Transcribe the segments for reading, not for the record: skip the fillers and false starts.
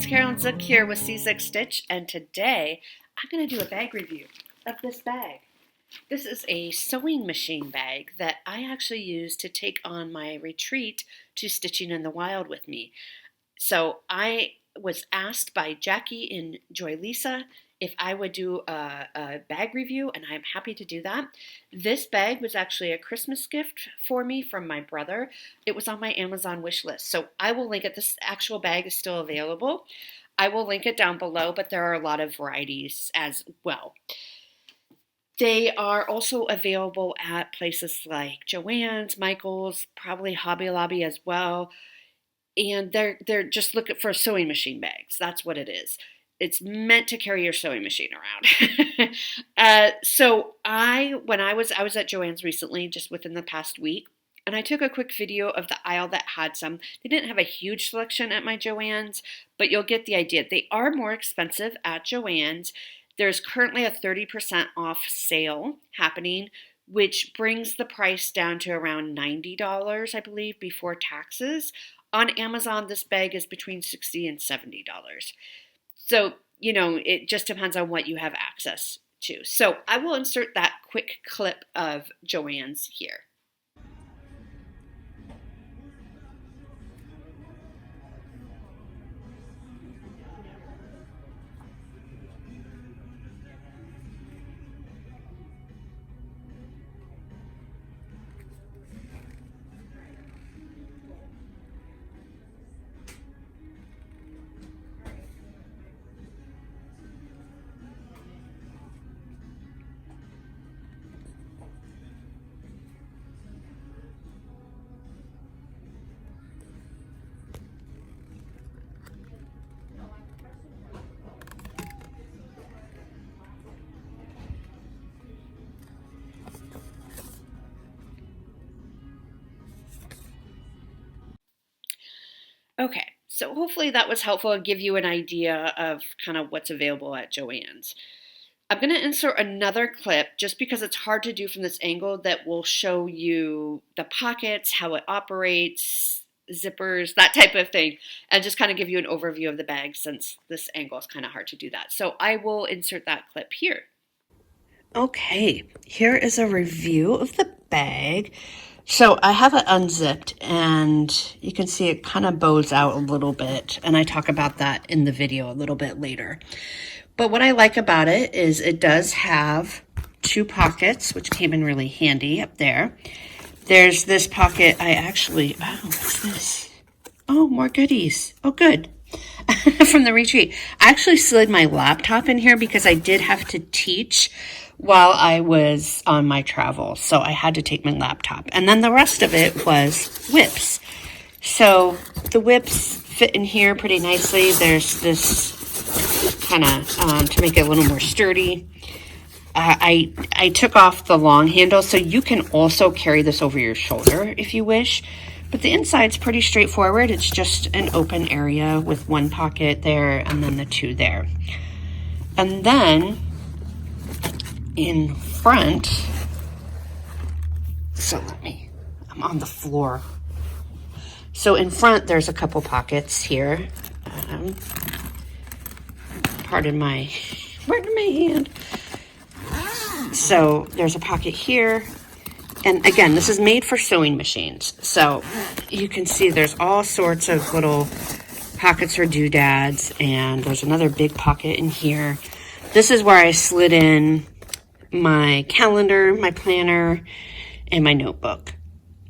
it's Carolyn Zook here with C6 Stitch, and today I'm going to do a bag review of this bag. This is a sewing machine bag that I actually use to take on my retreat to Stitching in the Wild with me. So I was asked by Jackie and Joy Lisa if I would do a bag review, and I'm happy to do that. This bag was actually a Christmas gift for me from my brother. It was on my Amazon wish list, so I will link it. This actual bag is still available. I will link it down below, but there are a lot of varieties as well. They are also available at places like Joann's, Michael's, probably Hobby Lobby as well. And they're just looking for sewing machine bags. That's what it is. It's meant to carry your sewing machine around. So when I was at Joann's recently, just within the past week, and I took a quick video of the aisle that had some. They didn't have a huge selection at my Joann's, but you'll get the idea. They are more expensive at Joann's. There's currently a 30% off sale happening, which brings the price down to around $90, I believe, before taxes. On Amazon, this bag is between $60 and $70. So, it just depends on what you have access to. So I will insert that quick clip of Joann's here. Okay, so hopefully that was helpful and give you an idea of kind of what's available at Joann's. I'm going to insert another clip just because it's hard to do from this angle that will show you the pockets, how it operates, zippers, that type of thing, and just kind of give you an overview of the bag since this angle is kind of hard to do that. So I will insert that clip here. Okay, here is a review of the bag. So I have it unzipped and you can see it kind of bows out a little bit, and I talk about that in the video a little bit later. But what I like about it is it does have two pockets, which came in really handy up there. There's this pocket what's this? Oh, more goodies. Oh, good. From the retreat. I actually slid my laptop in here because I did have to teach while I was on my travel. So I had to take my laptop. And then the rest of it was whips. So the whips fit in here pretty nicely. There's this kind of, to make it a little more sturdy. I took off the long handle, so you can also carry this over your shoulder if you wish. But the inside's pretty straightforward. It's just an open area with one pocket there and then the two there. And then in front, I'm on the floor. So in front, there's a couple pockets here. Pardon my hand. So there's a pocket here. And again, this is made for sewing machines. So you can see there's all sorts of little pockets for doodads. And there's another big pocket in here. This is where I slid in my calendar, my planner, and my notebook.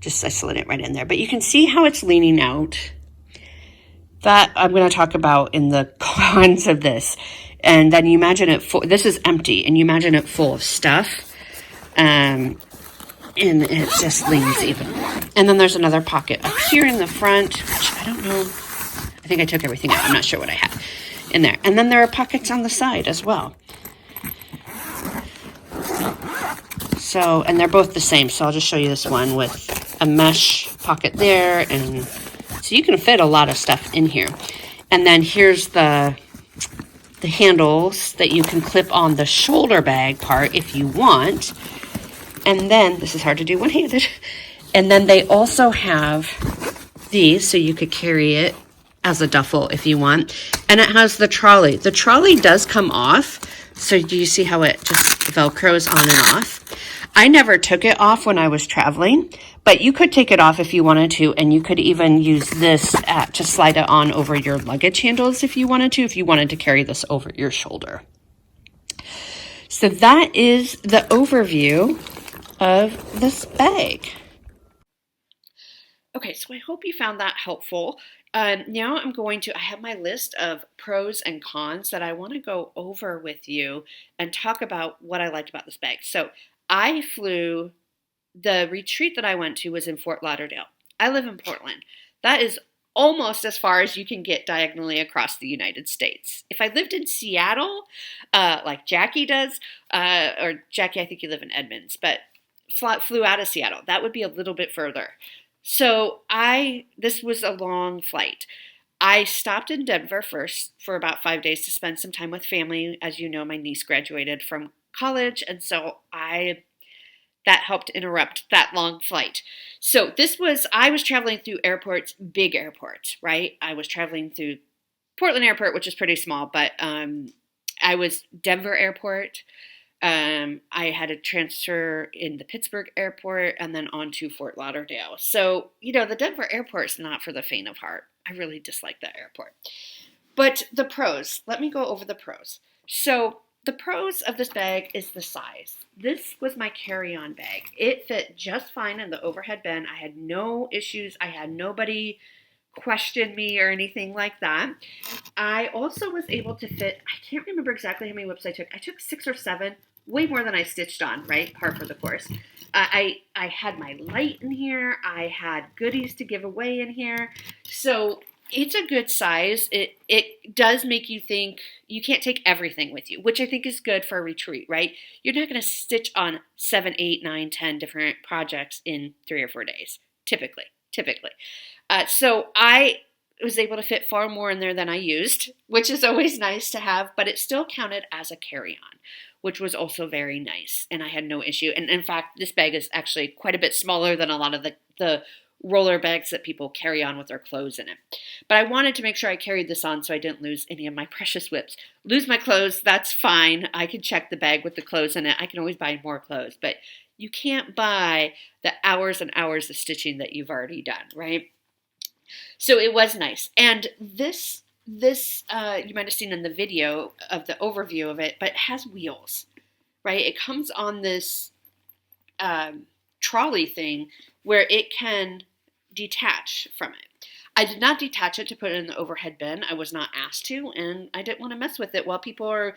I slid it right in there. But you can see how it's leaning out. That I'm going to talk about in the cons of this. And then you imagine it full. This is empty, and you imagine it full of stuff. And it just leans even more. And then there's another pocket up here in the front, which I don't know. I think I took everything out. I'm not sure what I had in there. And then there are pockets on the side as well. So, and they're both the same. So I'll just show you this one with a mesh pocket there. And so you can fit a lot of stuff in here. And then here's the handles that you can clip on the shoulder bag part if you want. And then, this is hard to do one-handed. And then they also have these, so you could carry it as a duffel if you want. And it has the trolley. The trolley does come off. So do you see how it just Velcros on and off? I never took it off when I was traveling, but you could take it off if you wanted to, and you could even use this to slide it on over your luggage handles if you wanted to carry this over your shoulder. So that is the overview of this bag. Okay, so I hope you found that helpful. Now I have my list of pros and cons that I want to go over with you and talk about what I liked about this bag. So the retreat that I went to was in Fort Lauderdale. I live in Portland. That is almost as far as you can get diagonally across the United States. If I lived in Seattle, like Jackie does, or Jackie, I think you live in Edmonds, but flew out of Seattle, that would be a little bit further. So this was a long flight. I stopped in Denver first for about 5 days to spend some time with family. As you know, my niece graduated from college, and so that helped interrupt that long flight. So I was traveling through airports, big airports, right? I was traveling through Portland Airport, which is pretty small, but I was Denver Airport. I had a transfer in the Pittsburgh airport and then on to Fort Lauderdale. So, the Denver airport's not for the faint of heart. I really dislike that airport. But the pros, let me go over the pros. So the pros of this bag is the size. This was my carry-on bag. It fit just fine in the overhead bin. I had no issues. I had nobody question me or anything like that. I also was able to fit, I can't remember exactly how many whips I took. I took 6 or 7, way more than I stitched on, right? Par for the course. I had my light in here. I had goodies to give away in here. So it's a good size. It does make you think you can't take everything with you, which I think is good for a retreat, right? You're not going to stitch on 7, 8, 9, 10 different projects in 3 or 4 days, typically. So I was able to fit far more in there than I used, which is always nice to have, but it still counted as a carry-on, which was also very nice, and I had no issue. And in fact, this bag is actually quite a bit smaller than a lot of the roller bags that people carry on with their clothes in it. But I wanted to make sure I carried this on so I didn't lose any of my precious whips. Lose my clothes, that's fine. I can check the bag with the clothes in it. I can always buy more clothes, but you can't buy the hours and hours of stitching that you've already done, right? So it was nice. And this you might have seen in the video of the overview of it, but it has wheels, right? It comes on this trolley thing where it can detach from it. I did not detach it to put it in the overhead bin. I was not asked to, and I didn't want to mess with it while people are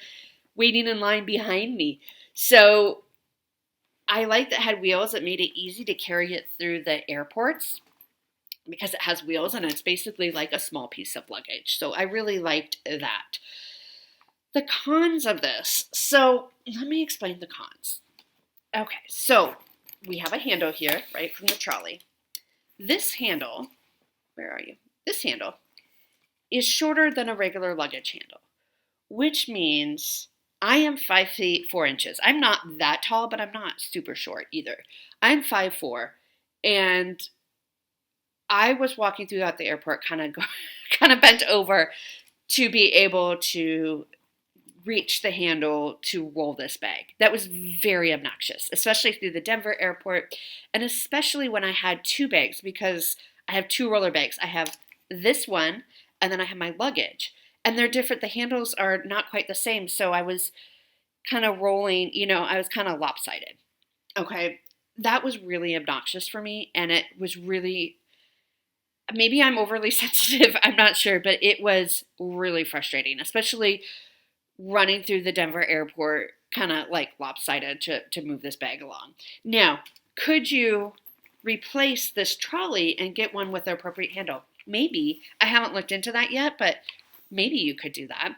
waiting in line behind me. So I liked that it had wheels. It made it easy to carry it through the airports because it has wheels and it's basically like a small piece of luggage. So I really liked that. The cons of this. So let me explain the cons. Okay, so we have a handle here, right, from the trolley. This handle, where are you? This handle is shorter than a regular luggage handle, which means I am 5 feet 4 inches. I'm not that tall, but I'm not super short either. I'm 5'4", and I was walking throughout the airport kind of bent over to be able to reach the handle to roll this bag. That was very obnoxious, especially through the Denver airport, and especially when I had 2 bags, because I have 2 roller bags. I have this one, and then I have my luggage, and they're different. The handles are not quite the same, so I was kind of rolling, I was kind of lopsided. Okay, that was really obnoxious for me, and it was really, maybe I'm overly sensitive, I'm not sure, but it was really frustrating, especially running through the Denver airport kind of like lopsided to move this bag along. Now, could you replace this trolley and get one with the appropriate handle? Maybe. I haven't looked into that yet, but maybe you could do that.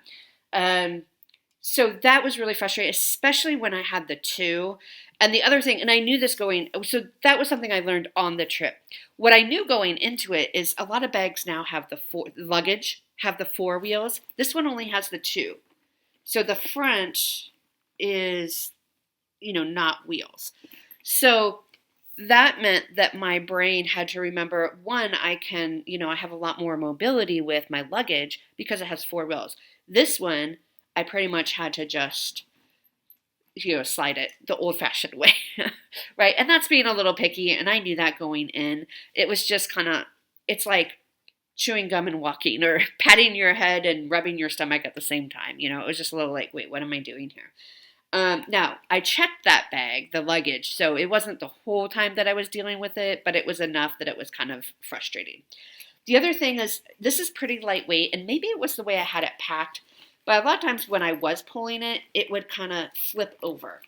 So that was really frustrating, especially when I had the 2. And the other thing, and I knew this so that was something I learned on the trip. What I knew going into it is a lot of bags now have luggage have the 4 wheels. This one only has the 2. So the front is, not wheels. So that meant that my brain had to remember, one, I can, I have a lot more mobility with my luggage because it has four wheels. This one, I pretty much had to just, slide it the old fashioned way, right? And that's being a little picky. And I knew that going in. It was just kind of, it's like chewing gum and walking, or patting your head and rubbing your stomach at the same time. It was just a little like, wait, what am I doing here? Now, I checked that bag, the luggage, so it wasn't the whole time that I was dealing with it, but it was enough that it was kind of frustrating. The other thing is, this is pretty lightweight, and maybe it was the way I had it packed, but a lot of times when I was pulling it, it would kind of flip over.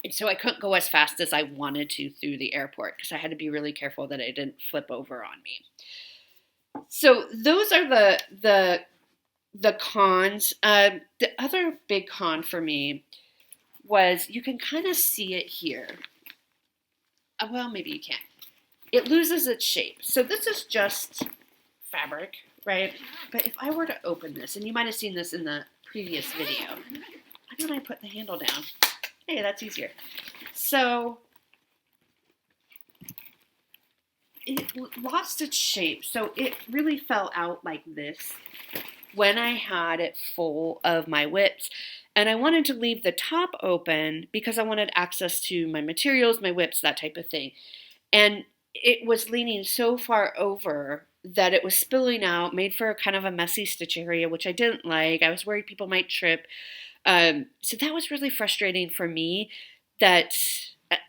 And so I couldn't go as fast as I wanted to through the airport because I had to be really careful that it didn't flip over on me. So those are the cons. The other big con for me was, you can kind of see it here. Well, maybe you can't. It loses its shape. So this is just fabric, right? But if I were to open this, and you might have seen this in the previous video, why don't I put the handle down? Hey, that's easier. So it lost its shape. So it really fell out like this when I had it full of my whips. And I wanted to leave the top open because I wanted access to my materials, my whips, that type of thing. And it was leaning so far over that it was spilling out, made for kind of a messy stitch area, which I didn't like. I was worried people might trip. So that was really frustrating for me. That,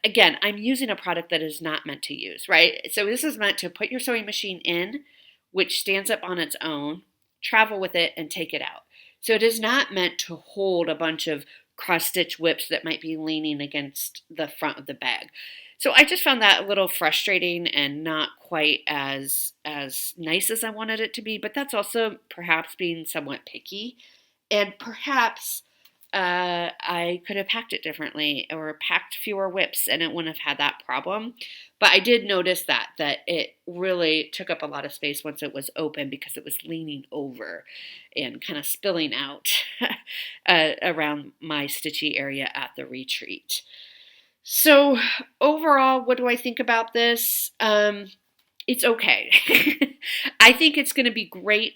again, I'm using a product that is not meant to use, right? So this is meant to put your sewing machine in, which stands up on its own, travel with it, and take it out. So it is not meant to hold a bunch of cross-stitch whips that might be leaning against the front of the bag. So I just found that a little frustrating and not quite as nice as I wanted it to be, but that's also perhaps being somewhat picky. And perhaps I could have packed it differently or packed fewer whips and it wouldn't have had that problem. But I did notice that it really took up a lot of space once it was open because it was leaning over and kind of spilling out around my stitchy area at the retreat. So overall, what do I think about this? It's okay. I think it's going to be great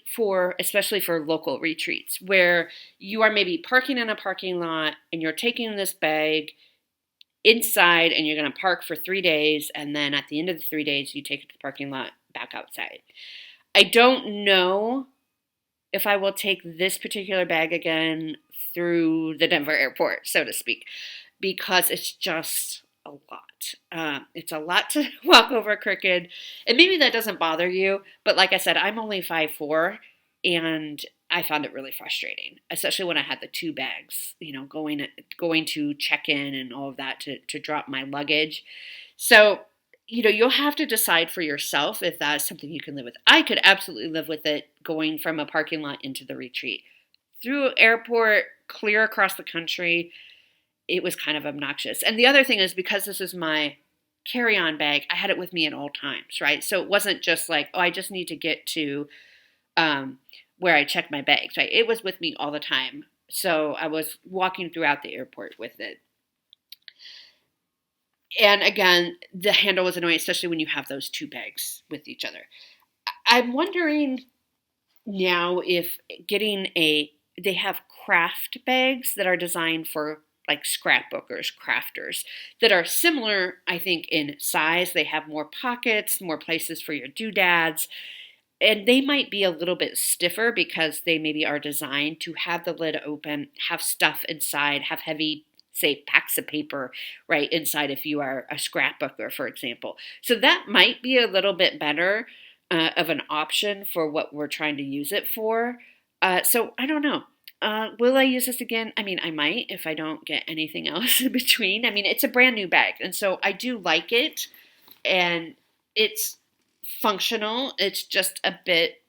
especially for local retreats where you are maybe parking in a parking lot and you're taking this bag inside and you're going to park for 3 days. And then at the end of the 3 days, you take it to the parking lot back outside. I don't know if I will take this particular bag again through the Denver airport, so to speak, because it's just a lot. It's a lot to walk over crooked. And maybe that doesn't bother you, but like I said, I'm only 5'4", and I found it really frustrating, especially when I had the two bags, going to check in and all of that to drop my luggage. So, you'll have to decide for yourself if that's something you can live with. I could absolutely live with it going from a parking lot into the retreat. Through airport, clear across the country, it was kind of obnoxious. And the other thing is, because this is my carry-on bag, I had it with me at all times, right? So it wasn't just like, oh, I just need to get to where I check my bags, right? It was with me all the time. So I was walking throughout the airport with it. And again, the handle was annoying, especially when you have those two bags with each other. I'm wondering now if they have craft bags that are designed for like scrapbookers, crafters, that are similar, I think, in size. They have more pockets, more places for your doodads, and they might be a little bit stiffer because they maybe are designed to have the lid open, have stuff inside, have heavy, say, packs of paper right inside if you are a scrapbooker, for example. So that might be a little bit better of an option for what we're trying to use it for. So I don't know. Will I use this again? I mean, I might if I don't get anything else in between. I mean, it's a brand new bag, and so I do like it, and it's functional. It's just a bit,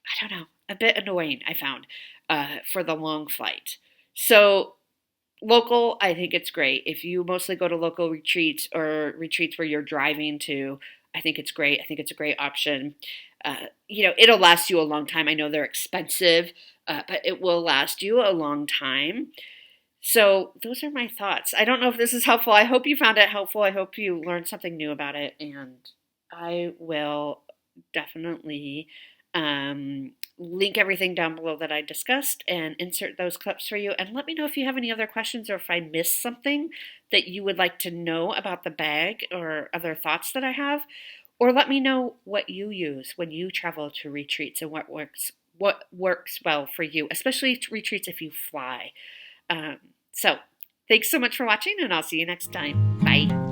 I don't know, a bit annoying, I found, for the long flight. So local, I think it's great. If you mostly go to local retreats or retreats where you're driving to, I think it's great. I think it's a great option. It'll last you a long time. I know they're expensive, but it will last you a long time. So those are my thoughts. I don't know if this is helpful. I hope you found it helpful. I hope you learned something new about it. And I will definitely link everything down below that I discussed and insert those clips for you. And let me know if you have any other questions or if I missed something that you would like to know about the bag or other thoughts that I have. Or let me know what you use when you travel to retreats and what works well for you, especially retreats if you fly. So thanks so much for watching, and I'll see you next time. Bye.